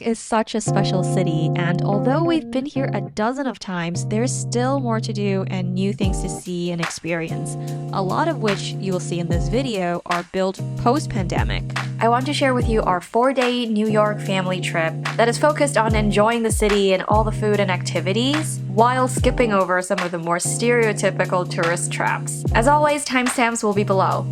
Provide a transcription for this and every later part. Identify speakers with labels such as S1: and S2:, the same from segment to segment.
S1: is such a special city, and although we've been here a dozen of times, there's still more to do and new things to see and experience, a lot of which you will see in this video are built post-pandemic. I want to share with you our 4-day New York family trip that is focused on enjoying the city and all the food and activities, while skipping over some of the more stereotypical tourist traps. As always, timestamps will be below.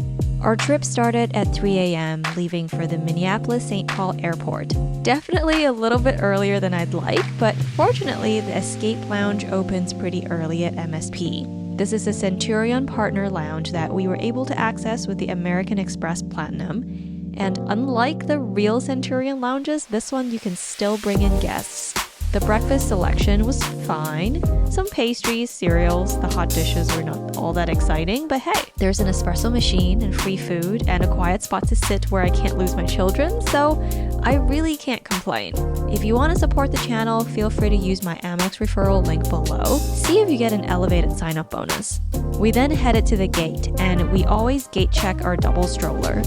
S1: Our trip started at 3 a.m., leaving for the Minneapolis-St. Paul airport. Definitely a little bit earlier than I'd like, but fortunately the Escape Lounge opens pretty early at MSP. This is a Centurion partner lounge that we were able to access with the American Express Platinum. And unlike the real Centurion lounges, this one you can still bring in guests. The breakfast selection was fine. Some pastries, cereals, the hot dishes were not all that exciting, but hey, there's an espresso machine and free food and a quiet spot to sit where I can't lose my children, so I really can't complain. If you want to support the channel, feel free to use my Amex referral link below. See if you get an elevated sign-up bonus. We then headed to the gate, and we always gate check our double stroller.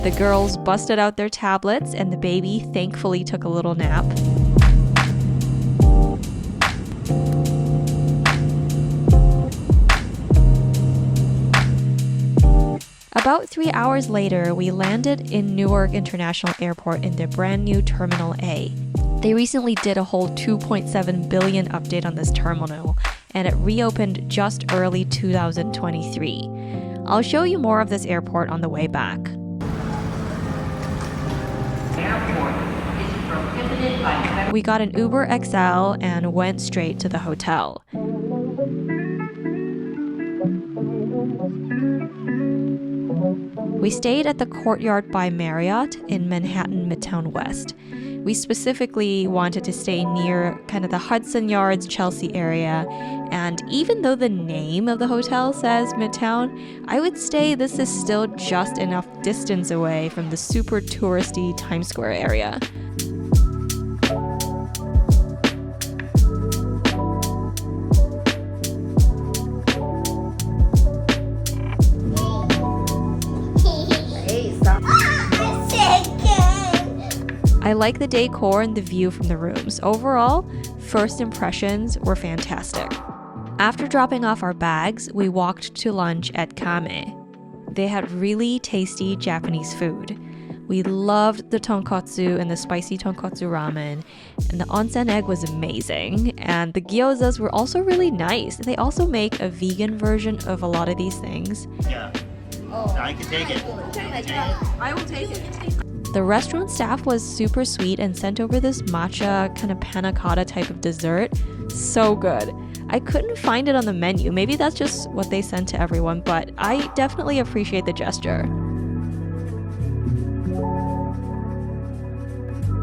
S1: The girls busted out their tablets, and the baby thankfully took a little nap. About 3 hours later, we landed in Newark International Airport in the brand new Terminal A. They recently did a whole 2.7 billion update on this terminal, and it reopened just early 2023. I'll show you more of this airport on the way back. We got an Uber XL and went straight to the hotel. We stayed at the Courtyard by Marriott in Manhattan Midtown West. We specifically wanted to stay near kind of the Hudson Yards, Chelsea area, and even though the name of the hotel says Midtown, I would say this is still just enough distance away from the super touristy Times Square area. I like the decor and the view from the rooms. Overall, first impressions were fantastic. After dropping off our bags, we walked to lunch at Kame. They had really tasty Japanese food. We loved the tonkotsu and the spicy tonkotsu ramen, and the onsen egg was amazing, and the gyozas were also really nice. They also make a vegan version of a lot of these things.
S2: Yeah, I can take it.
S3: I will take it.
S1: The restaurant staff was super sweet and sent over this matcha kind of panna cotta type of dessert. So good. I couldn't find it on the menu. Maybe that's just what they sent to everyone, but I definitely appreciate the gesture.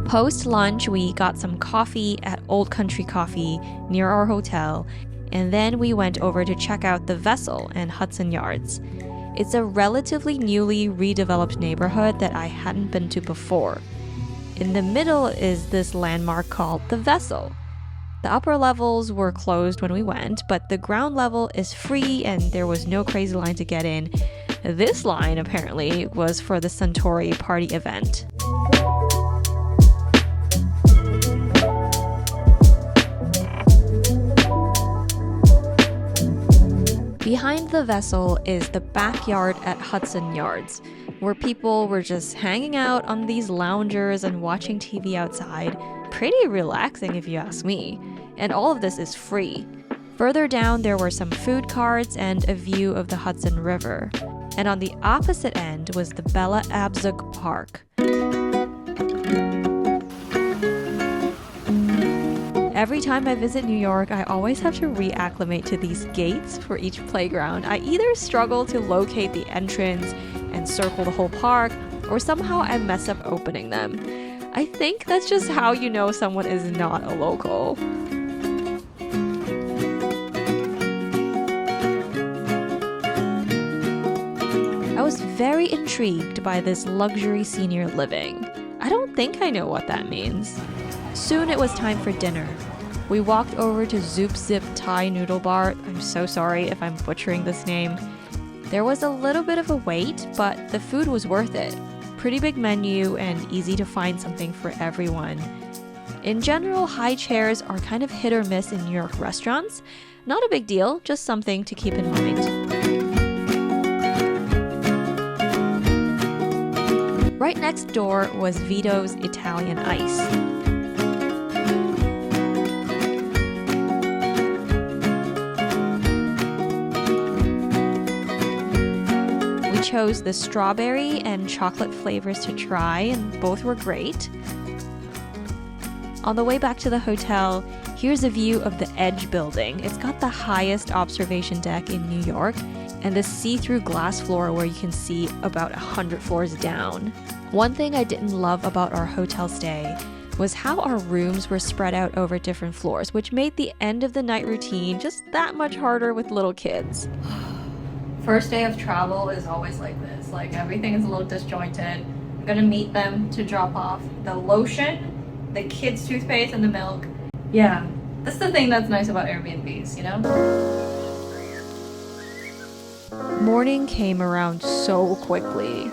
S1: Post-lunch, we got some coffee at Old Country Coffee near our hotel, and then we went over to check out the Vessel and Hudson Yards. It's a relatively newly redeveloped neighborhood that I hadn't been to before. In the middle is this landmark called the Vessel. The upper levels were closed when we went, but the ground level is free and there was no crazy line to get in. This line apparently was for the Suntory party event. Behind the Vessel is the backyard at Hudson Yards, where people were just hanging out on these loungers and watching TV outside. Pretty relaxing if you ask me. And all of this is free. Further down there were some food carts and a view of the Hudson River. And on the opposite end was the Bella Abzug Park. Every time I visit New York, I always have to reacclimate to these gates for each playground. I either struggle to locate the entrance and circle the whole park, or somehow I mess up opening them. I think that's just how you know someone is not a local. I was very intrigued by this luxury senior living. I don't think I know what that means. Soon it was time for dinner. We walked over to Zoob Zip Thai Noodle Bar. I'm so sorry if I'm butchering this name. There was a little bit of a wait, but the food was worth it. Pretty big menu and easy to find something for everyone. In general, high chairs are kind of hit or miss in New York restaurants. Not a big deal, just something to keep in mind. Right next door was Vito's Italian Ice. We chose the strawberry and chocolate flavors to try, and both were great. On the way back to the hotel, here's a view of the Edge building. It's got the highest observation deck in New York and this see-through glass floor where you can see about 100 floors down. One thing I didn't love about our hotel stay was how our rooms were spread out over different floors, which made the end of the night routine just that much harder with little kids. First day of travel is always like this. Like, everything is a little disjointed. I'm gonna meet them to drop off the lotion, the kids' toothpaste, and the milk. Yeah, that's the thing that's nice about Airbnbs, you know? Morning came around so quickly.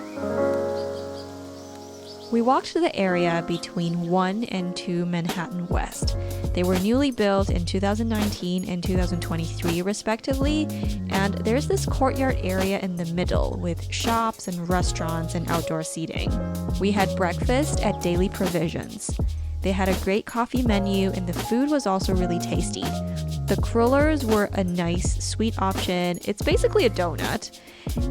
S1: We walked to the area between 1 and 2 Manhattan West. They were newly built in 2019 and 2023 respectively, and there's this courtyard area in the middle with shops and restaurants and outdoor seating. We had breakfast at Daily Provisions. They had a great coffee menu and the food was also really tasty. The crullers were a nice, sweet option. It's basically a donut.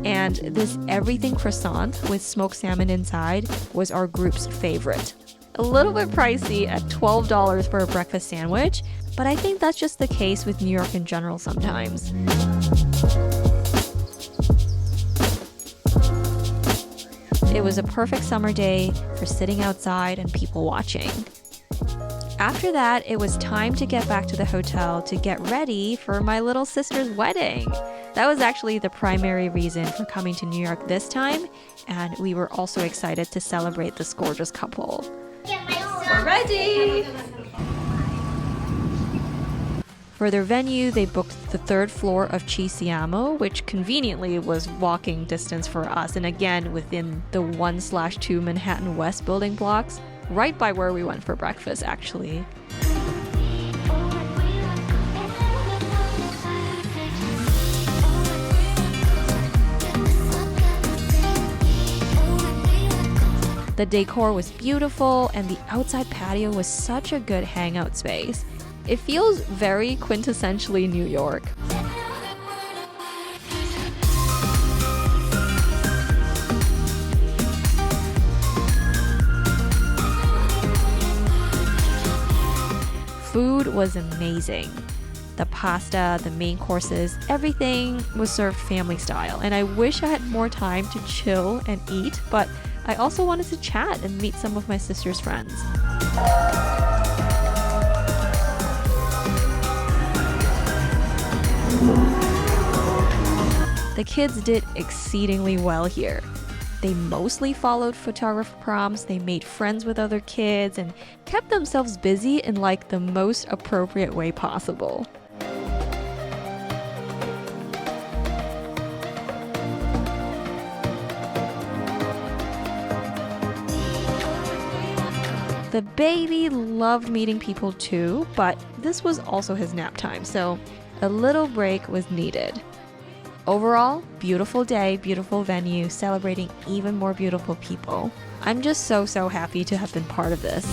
S1: And this everything croissant with smoked salmon inside was our group's favorite. A little bit pricey at $12 for a breakfast sandwich, but I think that's just the case with New York in general sometimes. It was a perfect summer day for sitting outside and people watching. After that, it was time to get back to the hotel to get ready for my little sister's wedding. That was actually the primary reason for coming to New York this time, and we were also excited to celebrate this gorgeous couple. We're ready! For their venue, they booked the 3rd floor of Siamo, which conveniently was walking distance for us, and again within the 1/2 Manhattan West building blocks, right by where we went for breakfast actually. The decor was beautiful and the outside patio was such a good hangout space. It feels very quintessentially New York. Food was amazing. The pasta, the main courses, everything was served family style. And I wish I had more time to chill and eat, but I also wanted to chat and meet some of my sister's friends. The kids did exceedingly well here. They mostly followed photographer prompts, they made friends with other kids, and kept themselves busy in like the most appropriate way possible. The baby loved meeting people too, but this was also his nap time, so a little break was needed. Overall, beautiful day, beautiful venue, celebrating even more beautiful people. I'm just so happy to have been part of this.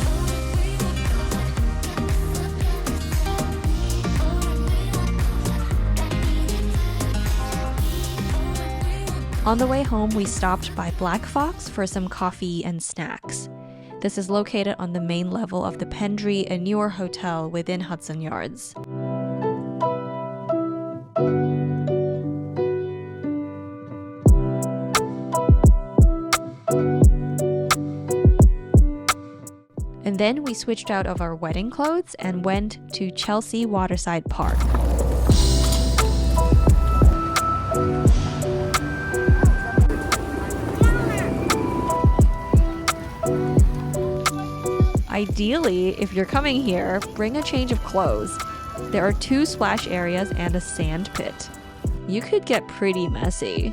S1: On the way home, we stopped by Black Fox for some coffee and snacks. This is located on the main level of the Pendry, a newer hotel within Hudson Yards. And then we switched out of our wedding clothes and went to Chelsea Waterside Park. Ideally, if you're coming here, bring a change of clothes. There are 2 splash areas and a sand pit. You could get pretty messy.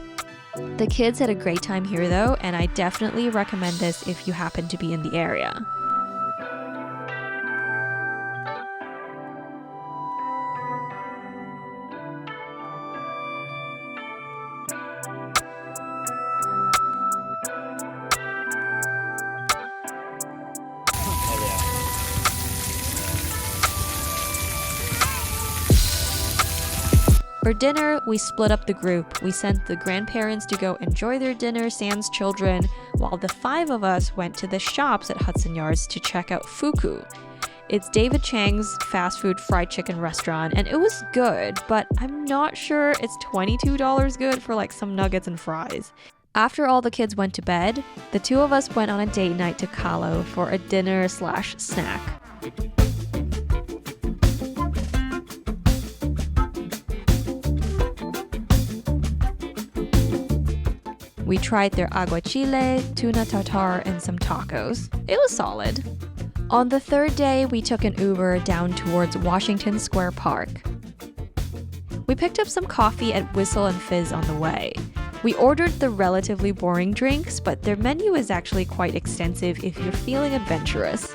S1: The kids had a great time here though, and I definitely recommend this if you happen to be in the area. For dinner, we split up the group. We sent the grandparents to go enjoy their dinner sans children, while the 5 of us went to the shops at Hudson Yards to check out Fuku. It's David Chang's fast food fried chicken restaurant, and it was good, but I'm not sure it's $22 good for like some nuggets and fries. After all the kids went to bed, the 2 of us went on a date night to Kahlo for a dinner/snack. We tried their aguachile, tuna tartare, and some tacos. It was solid. On the 3rd day, we took an Uber down towards Washington Square Park. We picked up some coffee at Whistle and Fizz on the way. We ordered the relatively boring drinks, but their menu is actually quite extensive if you're feeling adventurous.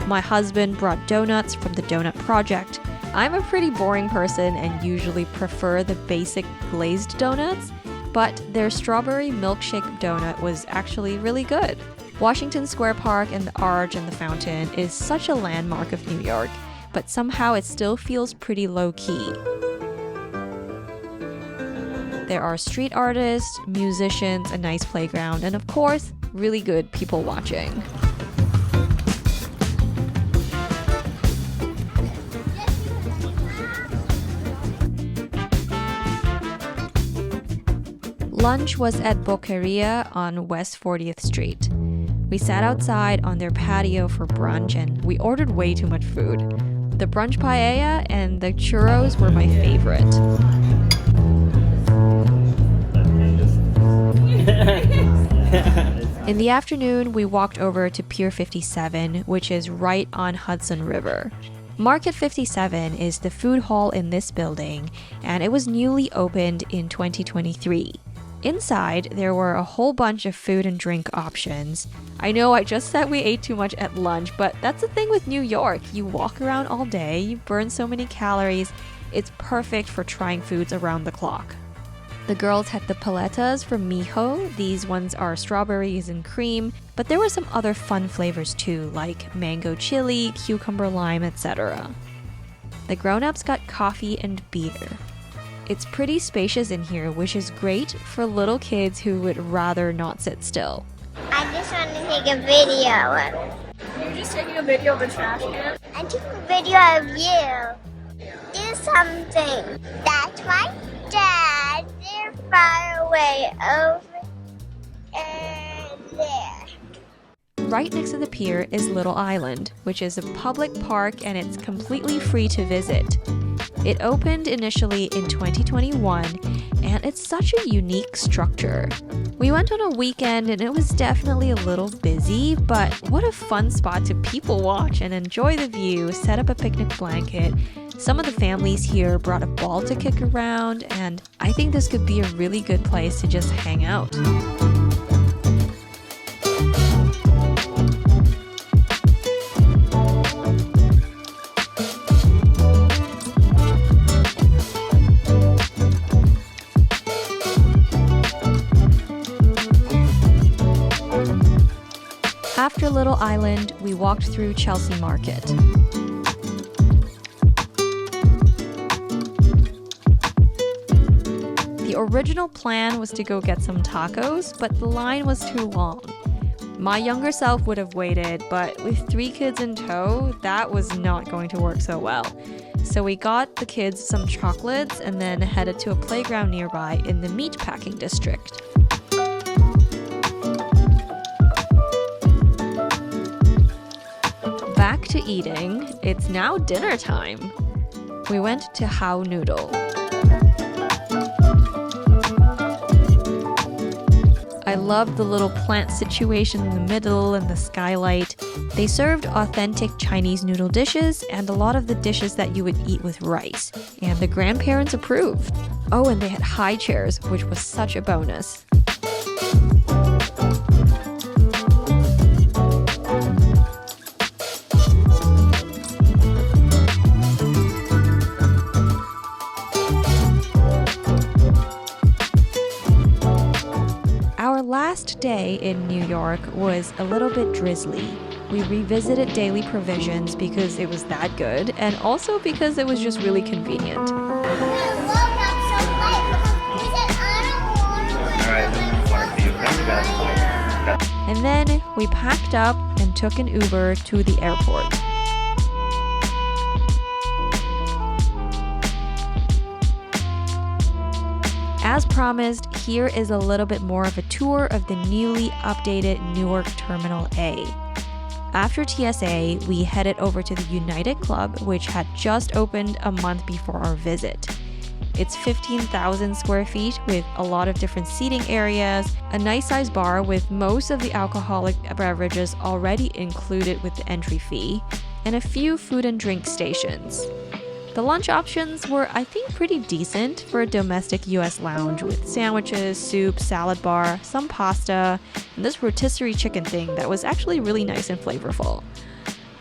S1: My husband brought donuts from the Doughnut Project. I'm a pretty boring person and usually prefer the basic glazed donuts, but their strawberry milkshake donut was actually really good. Washington Square Park and the Arch and the Fountain is such a landmark of New York, but somehow it still feels pretty low-key. There are street artists, musicians, a nice playground, and of course, really good people watching. Lunch was at Boqueria on West 40th Street. We sat outside on their patio for brunch and we ordered way too much food. The brunch paella and the churros were my favorite. In the afternoon, we walked over to Pier 57, which is right on Hudson River. Market 57 is the food hall in this building, and it was newly opened in 2023. Inside, there were a whole bunch of food and drink options. I know I just said we ate too much at lunch, but that's the thing with New York. You walk around all day, you burn so many calories. It's perfect for trying foods around the clock. The girls had the paletas from Mijo. These ones are strawberries and cream, but there were some other fun flavors too, like mango chili, cucumber lime, etc. The grown-ups got coffee and beer. It's pretty spacious in here, which is great for little kids who would rather not sit still.
S4: I just want to take a video.
S3: You're just taking a video of a trash can?
S4: I took a video of you. Do something. That's my dad. They're far away over there.
S1: Right next to the pier is Little Island, which is a public park and it's completely free to visit. It opened initially in 2021, and it's such a unique structure. We went on a weekend and it was definitely a little busy, but what a fun spot to people watch and enjoy the view, set up a picnic blanket. Some of the families here brought a ball to kick around, and I think this could be a really good place to just hang out. After Little Island, we walked through Chelsea Market. The original plan was to go get some tacos, but the line was too long. My younger self would have waited, but with 3 kids in tow, that was not going to work so well. So we got the kids some chocolates and then headed to a playground nearby in the meatpacking district. Back to eating. It's now dinner time. We went to Hao Noodle. I loved the little plant situation in the middle and the skylight. They served authentic Chinese noodle dishes and a lot of the dishes that you would eat with rice. And the grandparents approved. Oh, and they had high chairs, which was such a bonus. Our day in New York was a little bit drizzly. We revisited Daily Provisions because it was that good, and also because it was just really convenient. And then we packed up and took an Uber to the airport. As promised, here is a little bit more of a tour of the newly updated Newark Terminal A. After TSA, we headed over to the United Club, which had just opened a month before our visit. It's 15,000 square feet with a lot of different seating areas, a nice sized bar with most of the alcoholic beverages already included with the entry fee, and a few food and drink stations. The lunch options were, I think, pretty decent for a domestic US lounge with sandwiches, soup, salad bar, some pasta, and this rotisserie chicken thing that was actually really nice and flavorful.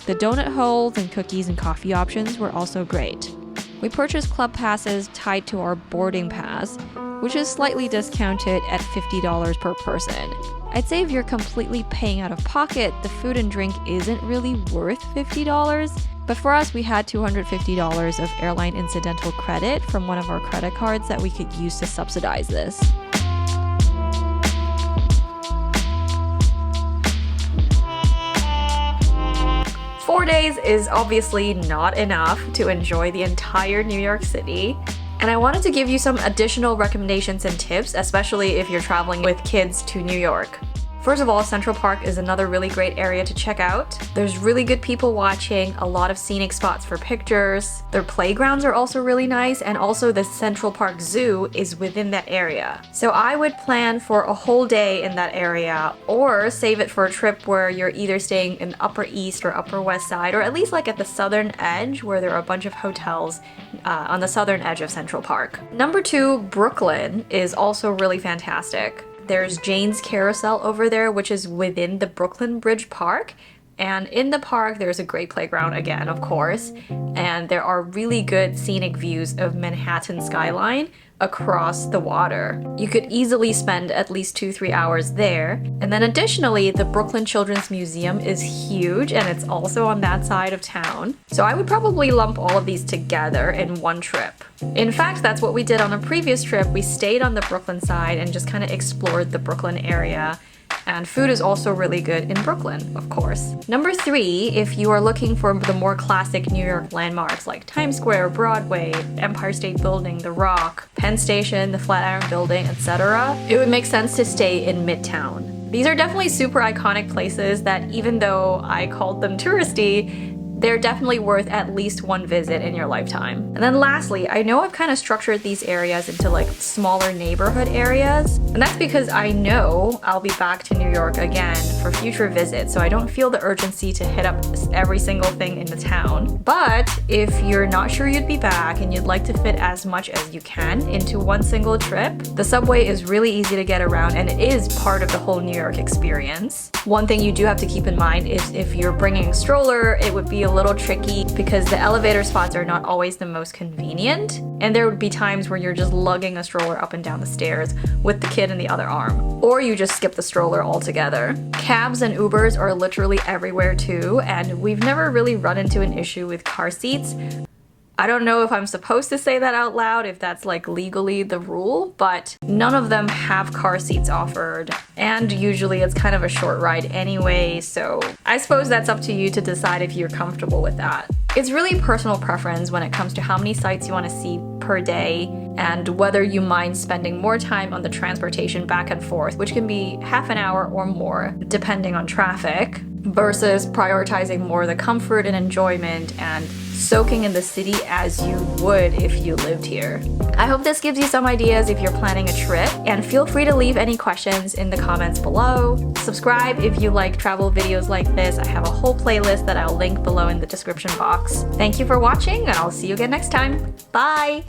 S1: The donut holes and cookies and coffee options were also great. We purchased club passes tied to our boarding pass, which is slightly discounted at $50 per person. I'd say if you're completely paying out of pocket, the food and drink isn't really worth $50, but for us, we had $250 of airline incidental credit from one of our credit cards that we could use to subsidize this. Four days is obviously not enough to enjoy the entire New York City, and I wanted to give you some additional recommendations and tips, especially if you're traveling with kids to New York. First of all, Central Park is another really great area to check out. There's really good people watching, a lot of scenic spots for pictures. Their playgrounds are also really nice, and also the Central Park Zoo is within that area. So I would plan for a whole day in that area, or save it for a trip where you're either staying in Upper East or Upper West Side, or at least like at the southern edge where there are a bunch of hotels on the southern edge of Central Park. Number 2, Brooklyn is also really fantastic. There's Jane's Carousel over there, which is within the Brooklyn Bridge Park. And in the park, there's a great playground again, of course. And there are really good scenic views of Manhattan skyline across the water. You could easily spend at least 2-3 hours there. And then additionally, the Brooklyn Children's Museum is huge and it's also on that side of town. So I would probably lump all of these together in one trip. In fact, that's what we did on a previous trip. We stayed on the Brooklyn side and just kind of explored the Brooklyn area. And food is also really good in Brooklyn, of course. Number 3, if you are looking for the more classic New York landmarks like Times Square, Broadway, Empire State Building, The Rock, Penn Station, the Flatiron Building, etc., it would make sense to stay in Midtown. These are definitely super iconic places that, even though I called them touristy, they're definitely worth at least one visit in your lifetime. And then lastly, I know I've kind of structured these areas into like smaller neighborhood areas, and that's because I know I'll be back to New York again for future visits, so I don't feel the urgency to hit up every single thing in the town. But if you're not sure you'd be back and you'd like to fit as much as you can into one single trip, the subway is really easy to get around and it is part of the whole New York experience. One thing you do have to keep in mind is if you're bringing a stroller, it would be a little tricky because the elevator spots are not always the most convenient, and there would be times where you're just lugging a stroller up and down the stairs with the kid in the other arm, or you just skip the stroller altogether. Cabs and Ubers are literally everywhere too, and we've never really run into an issue with car seats. I don't know if I'm supposed to say that out loud, if that's like legally the rule, but none of them have car seats offered, and usually it's kind of a short ride anyway, so I suppose that's up to you to decide if you're comfortable with that. It's really personal preference when it comes to how many sites you want to see per day and whether you mind spending more time on the transportation back and forth, which can be half an hour or more depending on traffic, versus prioritizing more the comfort and enjoyment and soaking in the city as you would if you lived here. I hope this gives you some ideas if you're planning a trip, and feel free to leave any questions in the comments below. Subscribe if you like travel videos like this. I have a whole playlist that I'll link below in the description box. Thank you for watching, and I'll see you again next time. Bye!